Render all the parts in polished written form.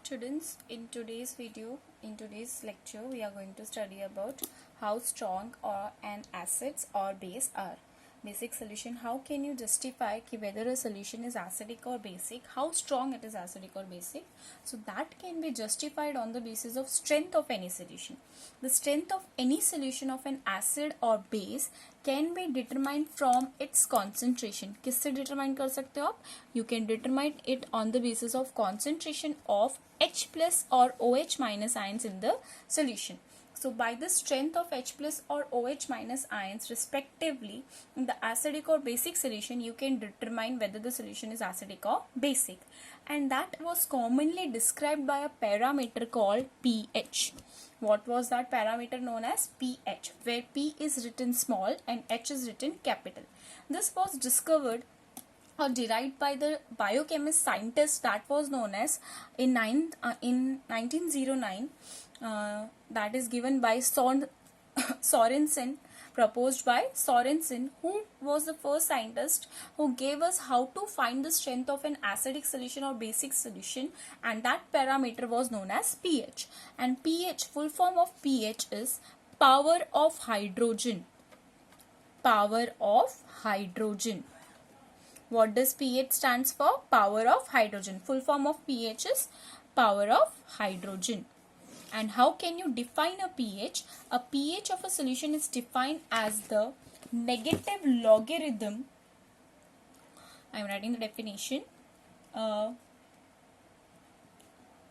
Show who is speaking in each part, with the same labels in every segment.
Speaker 1: students, in today's lecture, we are going to study about how strong or an acids or base are. Basic solution, how can you justify whether a solution is acidic or basic, how strong it is acidic or basic. So that can be justified on the basis of strength of any solution. The strength of any solution of an acid or base can be determined from its concentration. किससे determine कर सकते हो आप? You can determine it on the basis of concentration of H plus or OH minus ions in the solution. So by the strength of H plus or OH minus ions respectively in the acidic or basic solution, you can determine whether the solution is acidic or basic. And that was commonly described by a parameter called pH. What was that parameter known as? pH, where P is written small and H is written capital. This was discovered or derived by the biochemist scientist that was known as in 1909. That is given by Sorensen, proposed by Sorensen, who was the first scientist who gave us how to find the strength of an acidic solution or basic solution, and that parameter was known as pH. And pH, full form of pH is power of hydrogen. Power of hydrogen. What does pH stands for? Power of hydrogen. Full form of pH is power of hydrogen. And how can you define a pH? A pH of a solution is defined as the negative logarithm. I am writing the definition.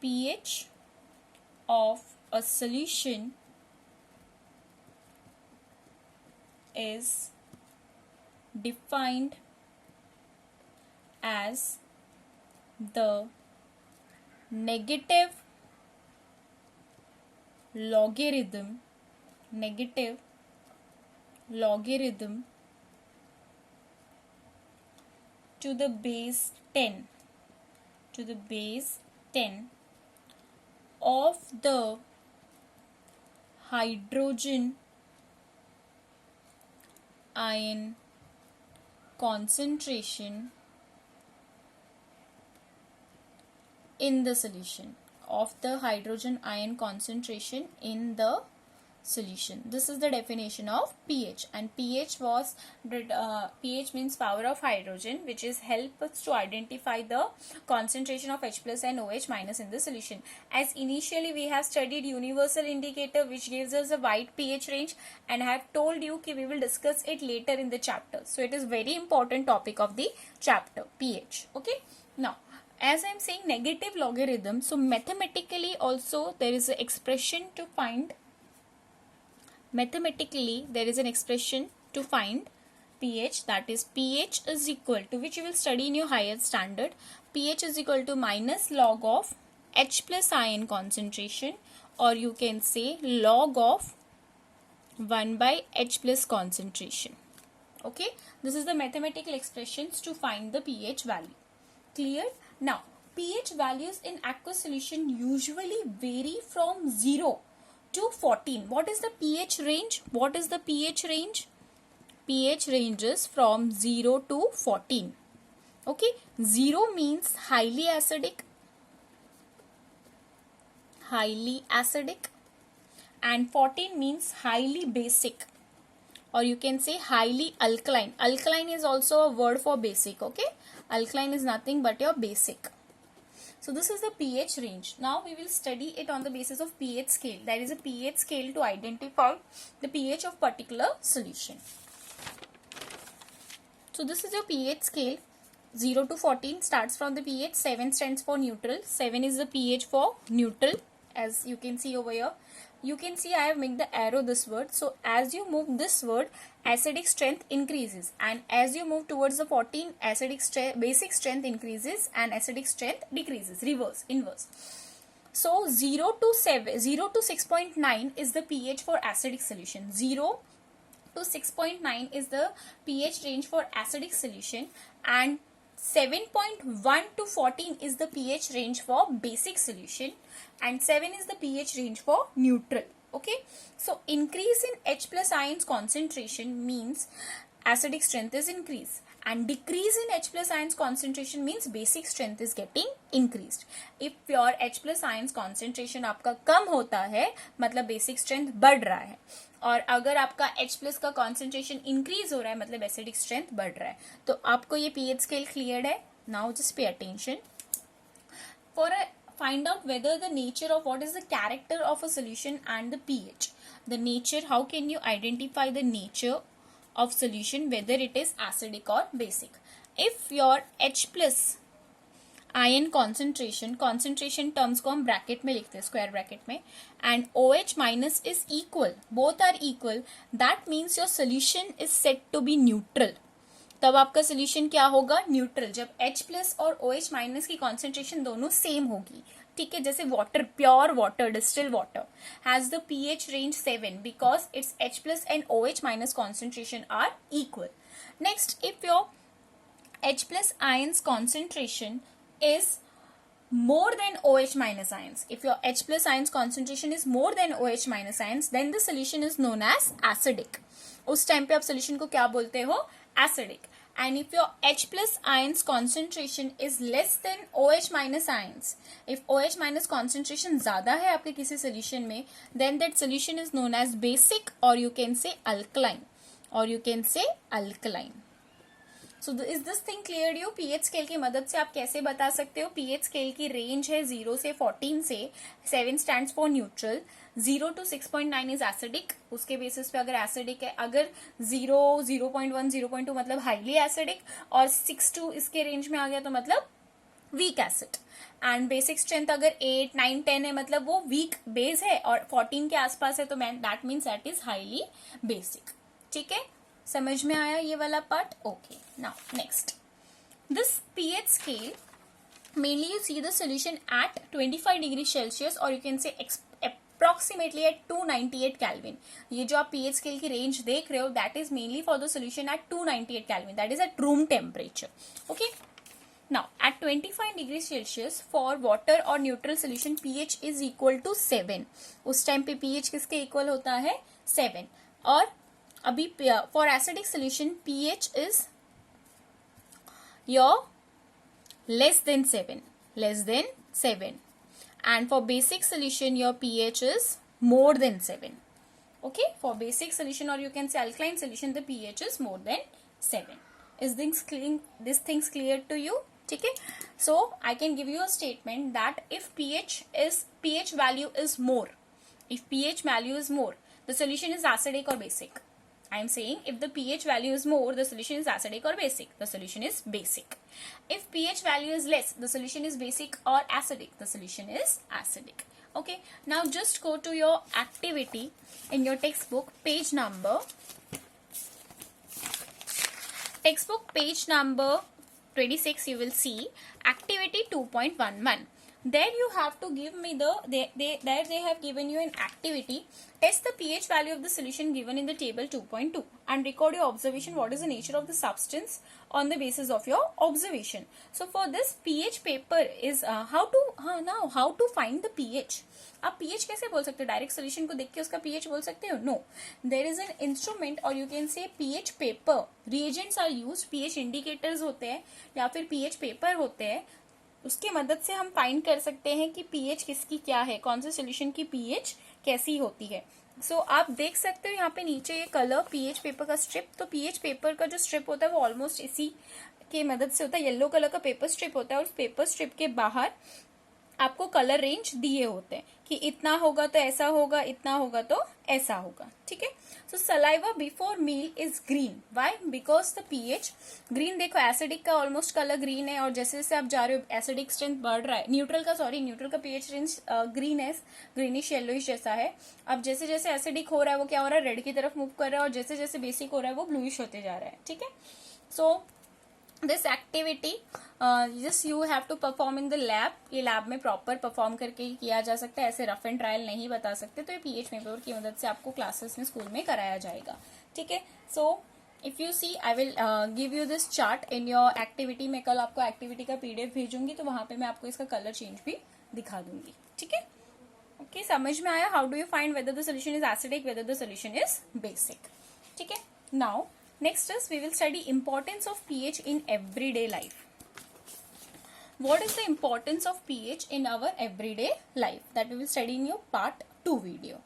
Speaker 1: pH of a solution is defined as the negative logarithm to the base 10 of the hydrogen ion concentration in the solution. Of the hydrogen ion concentration in the solution. This is the definition of pH, and pH means power of hydrogen, which is help us to identify the concentration of H plus and OH minus in the solution. As initially we have studied universal indicator, which gives us a wide pH range, and I have told you that we will discuss it later in the chapter. So it is very important topic of the chapter, pH. Okay. Now, as I am saying negative logarithm, so mathematically also there is an expression to find. Mathematically there is an expression to find pH, that is pH is equal to, which you will study in your higher standard, pH is equal to minus log of H plus ion concentration, or you can say log of 1 by H plus concentration. Okay, this is the mathematical expressions to find the pH value. Clear? Now, pH values in aqueous solution usually vary from 0 to 14. What is the pH range? What is the pH range? pH ranges from 0 to 14. Okay, 0 means highly acidic, and 14 means highly basic, or you can say highly alkaline. Alkaline is also a word for basic. Okay, alkaline is nothing but your basic. So this is the pH range. Now we will study it on the basis of pH scale. There is a pH scale to identify the pH of particular solution. So this is your pH scale. 0 to 14 starts from the pH. 7 stands for neutral. 7 is the pH for neutral, as you can see over here. You can see I have made the arrow this word. So as you move this word, acidic strength increases, and as you move towards the 14, basic strength increases and acidic strength decreases, inverse. So 0 to 6.9 is the pH for acidic solution. 0 to 6.9 is the pH range for acidic solution, and 7.1 to 14 is the pH range for basic solution, and 7 is the pH range for neutral. Okay, so increase in H plus ions concentration means acidic strength is increased, and decrease in H plus ions concentration means basic strength is getting increased. If your H plus ions concentration आपका कम होता है मतलब basic strength बढ़ रहा है, और अगर आपका H plus का concentration increase हो रहा है मतलब acidic strength बढ़ रहा है. तो आपको ये pH scale cleared है. Now just pay attention. Find out whether the nature of what is the character of a solution and the pH. The nature, how can you identify the nature of solution whether it is acidic or basic? If your H plus ion concentration terms को हम bracket में लिखते हैं square bracket में, and OH minus is equal, both are equal, that means your solution is said to be neutral. तब आपका solution क्या होगा? न्यूट्रल. जब H प्लस और OH माइनस की कॉन्सेंट्रेशन दोनों सेम होगी. ठीक है, जैसे water, pure water, distill water has the pH range 7 because it's H plus and OH minus concentration are equal. Next, if your H plus ions concentration is more than OH minus ions, if your H plus ions concentration is more than OH minus ions, then the solution is known as acidic. उस time पे आप solution को क्या बोलते हो? Acidic. And if your H plus ions concentration is less than OH minus ions, if OH minus concentration ज्यादा है आपके किसी solution में, then that solution is known as basic, or you can say alkaline, or you can say alkaline. So is this thing clear to you? pH scale की मदद से आप कैसे बता सकते हो? pH स्केल की रेंज है 0 से 14 से 7 stands for neutral, 0 to 6.9 is acidic. उसके बेसिस पे अगर एसिडिक है, अगर 0, 0.1, 0.2 मतलब हाईली एसिडिक, और 6 to इसके रेंज में आ गया तो मतलब weak acid. And basic strength अगर 8, 9, 10 है मतलब वो वीक बेस है, और 14 के आसपास है तो that means that is highly basic. ठीक है, समझ में आया ये वाला part? Okay, now next, this pH scale mainly you see the solution at 25 degree Celsius, or you can say approximately at 298 Kelvin. ये जो आप pH scale की रेंज देख रहे हो, that is mainly for the solution at 298 Kelvin, that is at room temperature. Okay, now at 25 degree Celsius for water or neutral solution pH is equal to 7. उस time पे pH किसके equal होता है? 7. और अभी for acidic solution pH is your less than 7, and for basic solution your pH is more than 7. Okay, for basic solution, or you can say alkaline solution, the pH is more than 7. Is this things clear to you? Okay, so I can give you a statement that if pH value is more, the solution is acidic or basic. I am saying if the pH value is more, the solution is acidic or basic. The solution is basic. If pH value is less, the solution is basic or acidic. The solution is acidic. Okay. Now just go to your activity in your textbook, page number 26. You will see activity 2.11. There you have to give me they have given you an activity. Test the pH value of the solution given in the table 2.2 and record your observation. What is the nature of the substance on the basis of your observation? So for this pH paper is how to find the pH. आप pH कैसे बोल सकते हो? Direct solution को देख के उसका pH बोल सकते हो? No, there is an instrument, और you can say pH paper. Reagents are used, pH indicators होते हैं या फिर pH पेपर होते हैं. उसकी मदद से हम फाइंड कर सकते हैं कि pH किसकी क्या है, कौन से सोल्यूशन की pH कैसी होती है. सो आप देख सकते हो यहाँ पे नीचे ये कलर pH पेपर का स्ट्रिप. तो pH पेपर का जो स्ट्रिप होता है वो ऑलमोस्ट इसी के मदद से होता है. येलो कलर का पेपर स्ट्रिप होता है, और उस पेपर स्ट्रिप के बाहर आपको कलर रेंज दिए होते हैं कि इतना होगा तो ऐसा होगा, इतना होगा तो ऐसा होगा. ठीक है. So saliva before meal is green. Why? Because the pH green. देखो एसिडिक का ऑलमोस्ट कलर ग्रीन है, और जैसे जैसे आप जा रहे हो एसिडिक स्ट्रेंथ बढ़ रहा है. न्यूट्रल का पीएच रेंज ग्रीन है, ग्रीनिश येलोइश जैसा है. अब जैसे जैसे एसिडिक हो रहा है वो क्या हो रहा है? रेड की तरफ मूव कर रहा है, और जैसे जैसे बेसिक हो रहा है वो ब्लूइश होते जा रहा है. ठीक है. So this activity just you have to perform in the lab. ये लैब में प्रॉपर परफॉर्म करके ही किया जा सकता है, ऐसे रफ एंड ट्रायल नहीं बता सकते. तो ये पीएच पेपर की मदद से आपको क्लासेस में स्कूल में कराया जाएगा. ठीक है. So if you see I will give you this chart in your activity. मैं कल आपको एक्टिविटी का पीडीएफ भेजूंगी, तो वहां पे मैं आपको इसका कलर चेंज भी दिखा दूंगी. ठीक है. ओके, समझ में आया? How do you find whether the solution is acidic, whether the solution is basic. ठीक है. Now Next is we will study importance of pH in everyday life. What is the importance of pH in our everyday life? That we will study in your part 2 video.